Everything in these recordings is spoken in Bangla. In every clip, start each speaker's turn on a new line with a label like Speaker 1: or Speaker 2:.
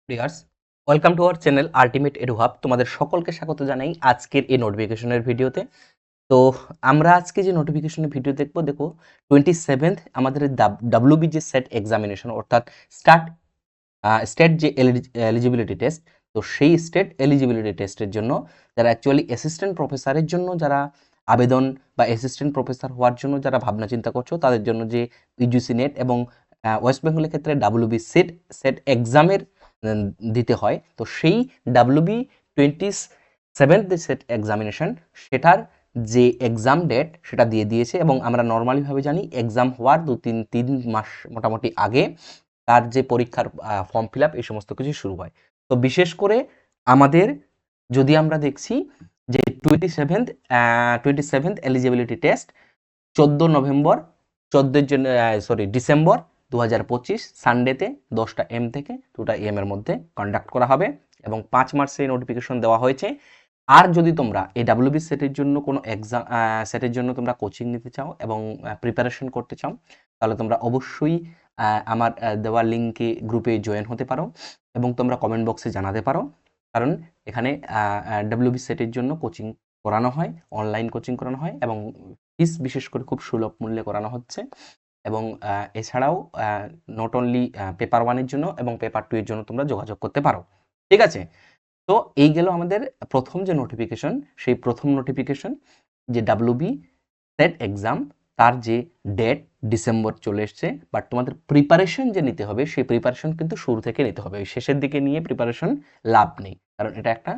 Speaker 1: Viewers, welcome to our channel ultimate edu hub. তোমাদের সকলকে স্বাগত জানাই আজকের এই নোটিফিকেশনের ভিডিওতে। তো আমরা আজকে যে নোটিফিকেশনের ভিডিও দেখো 27th আমাদের ডাব্লিউবি যে সেট এক্সামিনেশন অর্থাৎ স্টার্ট স্টেট যে এলিজিবিলিটি টেস্ট, তো সেই স্টেট এলিজিবিলিটি টেস্টের জন্য যারা অ্যাকচুয়ালি অ্যাসিস্ট্যান্ট প্রফেসরের জন্য যারা আবেদন বা অ্যাসিস্ট্যান্ট প্রফেসর হওয়ার জন্য যারা ভাবনা চিন্তা করছো তাদের জন্য যে ইউজিসি নেট এবং ওয়েস্ট বেঙ্গলের ক্ষেত্রে ডাব্লিউবি সেট সেট এক্সামের দিতে হয়, তো সেই ডাব্লিউবি 27th সেট এক্সামিনেশন সেটার যে এক্সাম ডেট সেটা দিয়ে দিয়েছে এবং আমরা নর্মালিভাবে জানি এক্সাম হওয়ার তিন মাস মোটামুটি আগে তার যে পরীক্ষার ফর্ম ফিল আপ এই সমস্ত কিছু শুরু হয়। তো বিশেষ করে আমাদের যদি আমরা দেখছি যে 27th eligibility test 14 November 14 December 2025 সানডেতে 10টা AM থেকে 2টা AM এর মধ্যে কন্ডাক্ট করা হবে এবং 5 মার্চে নোটিফিকেশন দেওয়া হয়েছে। আর যদি তোমরা এই ডাব্লিউবি সেটের জন্য কোনো এক্সাম সেটের জন্য তোমরা কোচিং নিতে চাও এবং প্রিপারেশন করতে চাও, তাহলে তোমরা অবশ্যই আমার দেওয়া লিঙ্কে গ্রুপে জয়েন হতে পারো এবং তোমরা কমেন্ট বক্সে জানাতে পারো, কারণ এখানে ডাব্লিউবি সেটের জন্য কোচিং করানো হয়, অনলাইন কোচিং করানো হয় এবং ফিস বিশেষ করে খুব সুলভ মূল্যে করানো হচ্ছে। এবং এছাড়াও নট অনলি পেপার 1-এর জন্য এবং পেপার 2 এর জন্য তোমরা যোগাযোগ করতে পারো। ঠিক আছে, তো এই গেল আমাদের প্রথম যে নোটিফিকেশন, সেই প্রথম নোটিফিকেশন যে ডাব্লিউবি সেট এক্সাম, তার যে ডেট ডিসেম্বর চলে এসছে, বাট তোমাদের প্রিপারেশন যে নিতে হবে সেই প্রিপারেশন কিন্তু শুরু থেকে নিতে হবে, ওই শেষের দিকে নিয়ে প্রিপারেশন লাভ নেই, কারণ এটা একটা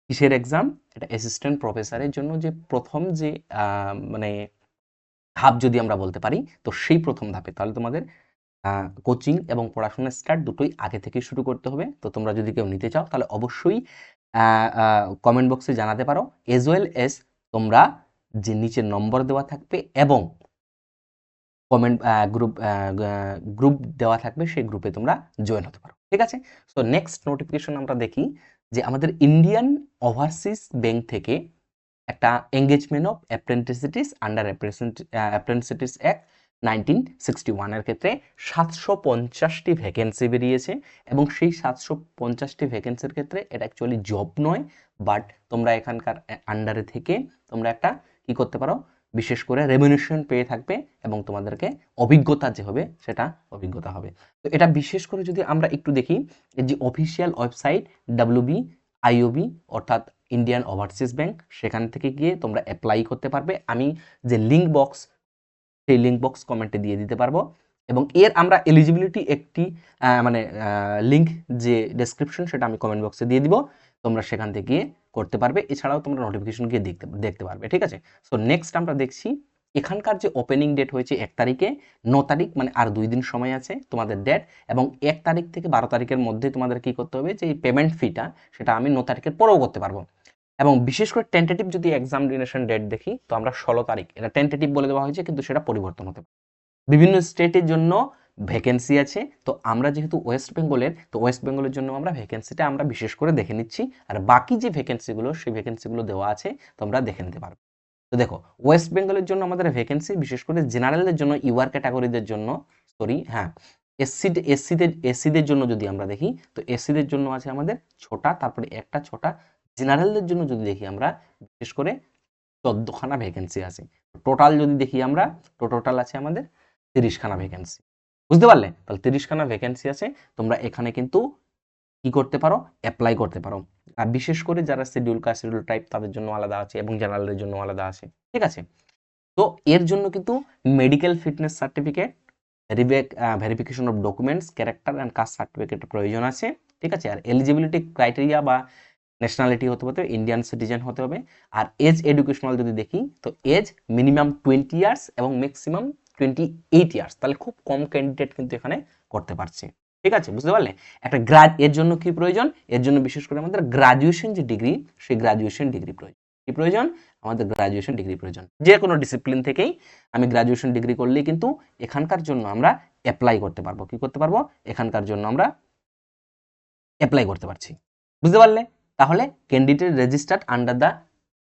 Speaker 1: কিসের এক্সাম, এটা অ্যাসিস্ট্যান্ট প্রফেসরের জন্য যে প্রথম যে মানে ধাপ যদি আমরা বলতে পারি, তো সেই প্রথম ধাপে তাহলে তোমাদের কোচিং এবং পড়াশোনার স্টার্ট দুটোই আগে থেকে শুরু করতে হবে। তো তোমরা যদি কেউ নিতে চাও তাহলে অবশ্যই কমেন্ট বক্সে জানাতে পারো, এজ ওয়েল এস তোমরা যে নিচে নম্বর দেওয়া থাকবে এবং কমেন্ট গ্রুপ দেওয়া থাকবে, সেই গ্রুপে তোমরা জয়েন হতে পারো। ঠিক আছে, সো নেক্সট নোটিফিকেশন আমরা দেখি যে আমাদের ইন্ডিয়ান ওভারসিজ ব্যাংক থেকে একটা এঙ্গেজমেন্ট অফ অ্যাপ্রেন্টিসিটিস আন্ডার অ্যাপ্রেন্টিসিটিস অ্যাক্ট 1961 এর ক্ষেত্রে 750টি ভ্যাকেন্সি বেরিয়েছে এবং সেই 750টি ভ্যাকেন্সির ক্ষেত্রে এটা অ্যাকচুয়ালি জব নয়, বাট তোমরা এখানকার আন্ডারে থেকে তোমরা একটা কি করতে পারো, বিশেষ করে রেমিউনেশন পেয়ে থাকবে এবং তোমাদেরকে অভিজ্ঞতা যে হবে সেটা অভিজ্ঞতা হবে। তো এটা বিশেষ করে যদি আমরা একটু দেখি, এই যে অফিসিয়াল ওয়েবসাইট ডাব্লিউবি আইওবি অর্থাৎ ইন্ডিয়ান ওভারসিজ ব্যাংক, সেখান থেকে গিয়ে তোমরা অ্যাপ্লাই করতে পারবে। আমি যে লিঙ্ক বক্স, সেই লিঙ্ক বক্স কমেন্টে দিয়ে দিতে পারবো এবং এর আমরা এলিজিবিলিটি একটি মানে লিঙ্ক যে ডেসক্রিপশন সেটা আমি কমেন্ট বক্সে দিয়ে দিব, তোমরা সেখান থেকে গিয়ে করতে পারবে। এছাড়াও তোমরা নোটিফিকেশন গিয়ে দেখতে পারবে। ঠিক আছে, সো নেক্সট আমরা দেখছি এখানকার যে ওপেনিং ডেট হয়েছে 1 তারিখে, 9 তারিখ মানে আর 2 দিন সময় আছে তোমাদের ডেট, এবং 1 তারিখ থেকে 12 তারিখের মধ্যে তোমাদের কি করতে হবে যে এই পেমেন্ট ফিটা সেটা আমি 9 তারিখের পরেও করতে পারবো। এবং বিশেষ করে টেন্টেটিভ যদি এক্সামিনেশন ডেট দেখি, তো আমরা 16 তারিখ, এটা টেন্টেটিভ বলে দেওয়া হয়েছে কিন্তু সেটা পরিবর্তন হতে পারে। বিভিন্ন স্টেটের জন্য ভ্যাকেন্সি আছে, তো আমরা যেহেতু ওয়েস্ট বেঙ্গলের, তো ওয়েস্ট বেঙ্গলের জন্য আমরা ভ্যাকেন্সিটা আমরা বিশেষ করে দেখে নিচ্ছি, আর বাকি যে ভ্যাকেন্সিগুলো সেই ভ্যাকেন্সিগুলো দেওয়া আছে তোমরা দেখে নিতে পারবে। তো দেখো ওয়েস্ট বেঙ্গলের জন্য আমাদের ভ্যাকেন্সি বিশেষ করে জেনারেলদের জন্য, ইউআর ক্যাটাগরিদের জন্য, হ্যাঁ, এসসিদের জন্য যদি আমরা দেখি, তো এসসিদের জন্য আছে আমাদের 6টা, তারপরে একটা 6টা। জেনারেলদের জন্য যদি দেখি আমরা বিশেষ করে 14খানা ভ্যাকেন্সি আছে। টোটাল যদি দেখি আমরা, তো টোটাল আছে আমাদের 30খানা ভ্যাকেন্সি। বুঝতে পারলে? তাহলে 30খানা ভ্যাকেন্সি আছে, তোমরা এখানে কিন্তু কি করতে পারো, অ্যাপ্লাই করতে পারো। আর বিশেষ করে যারা শিডিউল কাস্ট শিডিউল ট্রাইব তাদের জন্য আলাদা আছে এবং জেনারেলের জন্য আলাদা আছে। ঠিক আছে, তো এর জন্য কিন্তু medical fitness certificate, verification of documents, character and caste সার্টিফিকেটের প্রয়োজন আছে। ঠিক আছে, আর এলিজিবিলিটি ক্রাইটেরিয়া বা ন্যাশনালিটি হতে হবে ইন্ডিয়ান সিটিজেন হতে হবে। আর এজ এডুকেশনাল যদি দেখি, তো এজ মিনিমাম 20 ইয়ার্স এবং ম্যাক্সিমাম 28 ইয়ার্স, তাহলে খুব কম ক্যান্ডিডেট কিন্তু এখানে করতে পারছে। ঠিক আছে, বুঝতে পারলে? একটা এর জন্য কি প্রয়োজন, এর জন্য বিশেষ করে আমাদের গ্রাজুয়েশন যে ডিগ্রি, সেই গ্রাজুয়েশন ডিগ্রি প্রয়োজন। কি প্রয়োজন? আমাদের গ্রাজুয়েশন ডিগ্রি প্রয়োজন। যে কোনো ডিসিপ্লিন থেকেই আমি গ্রাজুয়েশন ডিগ্রি করলেই কিন্তু এখানকার জন্য আমরা অ্যাপ্লাই করতে পারবো। কি করতে পারবো? এখানকার জন্য আমরা অ্যাপ্লাই করতে পারছি। বুঝতে পারলে? তাহলে ক্যান্ডিডেট রেজিস্টার্ড আন্ডার দ্য,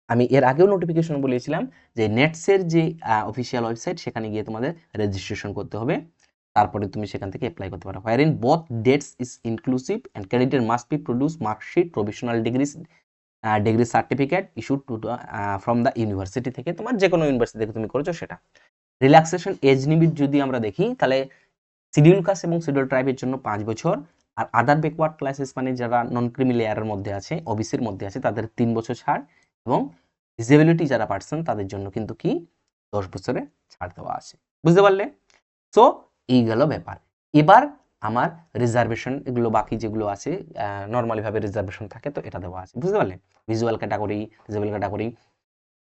Speaker 1: আমি এর আগেও নোটিফিকেশন বলেছিলাম যে নেটসের যে অফিসিয়াল ওয়েবসাইট, সেখানে গিয়ে তোমাদের রেজিস্ট্রেশন করতে হবে। তারপরে তুমি সেখান থেকে অ্যাপ্লাই করতে পারো। হোয়ার in both dates is inclusive and candidate must be produce marksheet, provisional degree certificate issued two from the university থেকে, তোমার যে কোনো ইউনিভার্সিটি থেকে তুমি করেছো সেটা। রিল্যাক্সেশন এজ লিমিট যদি আমরা দেখি তাহলে শিডিউল কাস্ট এবং শিডিউল ট্রাইবের জন্য 5 বছর, আর আদার ব্যাকওয়ার্ড ক্লাসেস মানে যারা নন ক্রিমি লেয়ারের মধ্যে আছে, ওবিসির মধ্যে আছে, তাদের 3 বছর ছাড়, এবং ডিসেবিলিটি যারা পার্সন তাদের জন্য কিন্তু কি 10 বছরের ছাড় দেওয়া আছে। বুঝতে পারলে? সো এই গেল ব্যাপার। এবার আমার রিজার্ভেশন, এগুলো বাকি যেগুলো আছে নর্মালি ভাবে রিজার্ভেশন থাকে, তো এটা দেওয়া আছে। বুঝতে পারলে? ভিজুয়াল ক্যাটাগরি, ডিসেবল ক্যাটাগরি,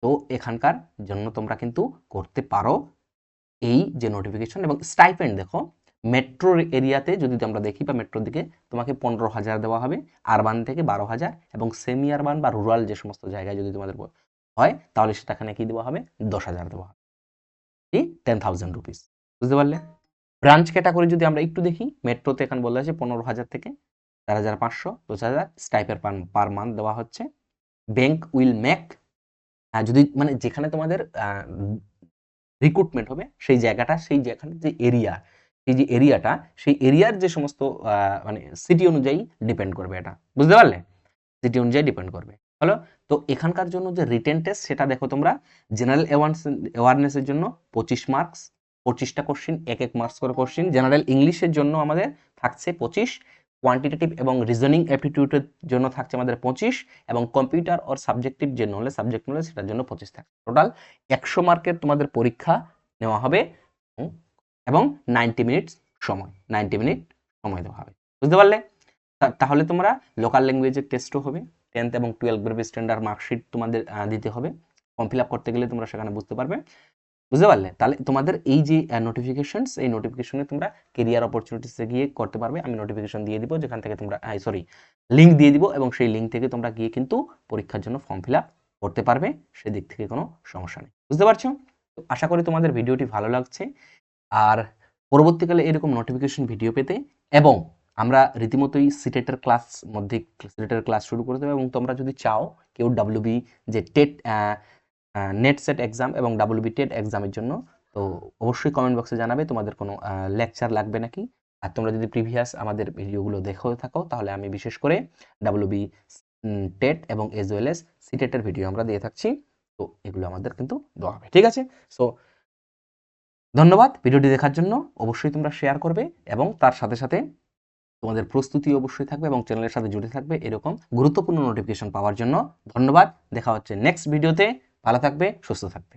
Speaker 1: তো এখানকার জন্য তোমরা কিন্তু করতে পারো এই যে নোটিফিকেশন। এবং স্টাইপেন্ড দেখো, মেট্রো এরিয়াতে যদি আমরা দেখি বা মেট্রোর দিকে তোমাকে 15,000 দেওয়া হবে, আরবান থেকে 12,000, এবং সেমি আরবান বা রুরাল যে সমস্ত জায়গায় যদি তোমাদের হয় তাহলে সেটাখানে কি দেওয়া হবে, 10,000 দেওয়া হবে, 10,000 রুপিস। বুঝতে পারলে? ব্রাঞ্চ ক্যাটাগরি যদি আমরা একটু দেখি, মেট্রোতে এখানে বলা আছে 15,000 থেকে 4,500, 10,000 স্টাইপের পার মান্থ দেওয়া হচ্ছে। ব্যাংক উইল মেক, যদি মানে যেখানে তোমাদের রিক্রুটমেন্ট হবে সেই জায়গাটা, সেই যেখানে যে এরিয়া, সেই যে এরিয়াটা, সেই এরিয়ার যে সমস্ত মানে সিটি অনুযায়ী ডিপেন্ড করবে এটা। বুঝতে পারলে? সিটি অনুযায়ী ডিপেন্ড করবে। হলো? তো এখানকার জন্য যে রিটেন টেস্ট সেটা দেখো তোমরা, জেনারেল অ্যাওয়ারনেসের জন্য 25 মার্কস, 25টা কোশ্চিন, এক মার্কস করে কোশ্চিন। জেনারেল ইংলিশের জন্য আমাদের থাকছে 25, কোয়ান্টিটেটিভ এবং রিজনিং অ্যাপটিটিউডের জন্য থাকছে আমাদের 25, এবং কম্পিউটার অর সাবজেক্টিভ যে সাবজেক্ট নলেজ সেটার জন্য 25 থাকছে। টোটাল 100 মার্কের তোমাদের পরীক্ষা নেওয়া হবে, এবং 90 মিনিট সময় দেওয়া হবে। বুঝতে পারলে? তাহলে তোমরা লোকাল ল্যাঙ্গুয়েজের টেস্টও হবে, 10th এবং 12 গ্রেড স্ট্যান্ডার্ড মার্কশিট তোমাদের দিতে হবে। ফর্ম ফিল আপ করতে গেলে তোমরা সেখানে বুঝতে পারবে। বুঝতে পারলে? তাহলে তোমাদের এই যে নোটিফিকেশনস, এই নোটিফিকেশনে তোমরা কেরিয়ার অপরচুনিটিসে গিয়ে করতে পারবে। আমি নোটিফিকেশন দিয়ে দিব, যেখান থেকে তোমরা লিঙ্ক দিয়ে দিব, এবং সেই লিঙ্ক থেকে তোমরা গিয়ে কিন্তু পরীক্ষার জন্য ফর্ম ফিল আপ করতে পারবে। সেদিক থেকে কোনো সমস্যা নেই। বুঝতে পারছো? তো আশা করি তোমাদের ভিডিওটি ভালো লাগছে। আর পরবর্তীকালে এরকম নোটিফিকেশন ভিডিও পেতে, এবং আমরা রীতিমতোই সিটেটের ক্লাস শুরু করে দেবো। এবং তোমরা যদি চাও কেউ ডাব্লিউবি যে টেট নেট সেট এক্সাম এবং ডাব্লিউবি টেট এক্সামের জন্য, তো অবশ্যই কমেন্ট বক্সে জানাবে তোমাদের কোনো লেকচার লাগবে নাকি। আর তোমরা যদি প্রিভিয়াস আমাদের ভিডিওগুলো দেখে থাকো তাহলে আমি বিশেষ করে ডাব্লিউবি টেট এবং এজ ওয়েল এস সিটেটের ভিডিও আমরা দিয়ে থাকছি, তো এগুলো আমাদের কিন্তু দেওয়া হবে। ঠিক আছে? সো ধন্যবাদ ভিডিওটি দেখার জন্য। অবশ্যই তোমরা শেয়ার করবে, এবং তার সাথে সাথে তোমাদের প্রস্তুতি অবশ্যই থাকবে, এবং চ্যানেলের সাথে জুড়ে থাকবে এরকম গুরুত্বপূর্ণ নোটিফিকেশন পাওয়ার জন্য। ধন্যবাদ। দেখা হচ্ছে নেক্সট ভিডিওতে। ভালো থাকবে, সুস্থ থাকবে।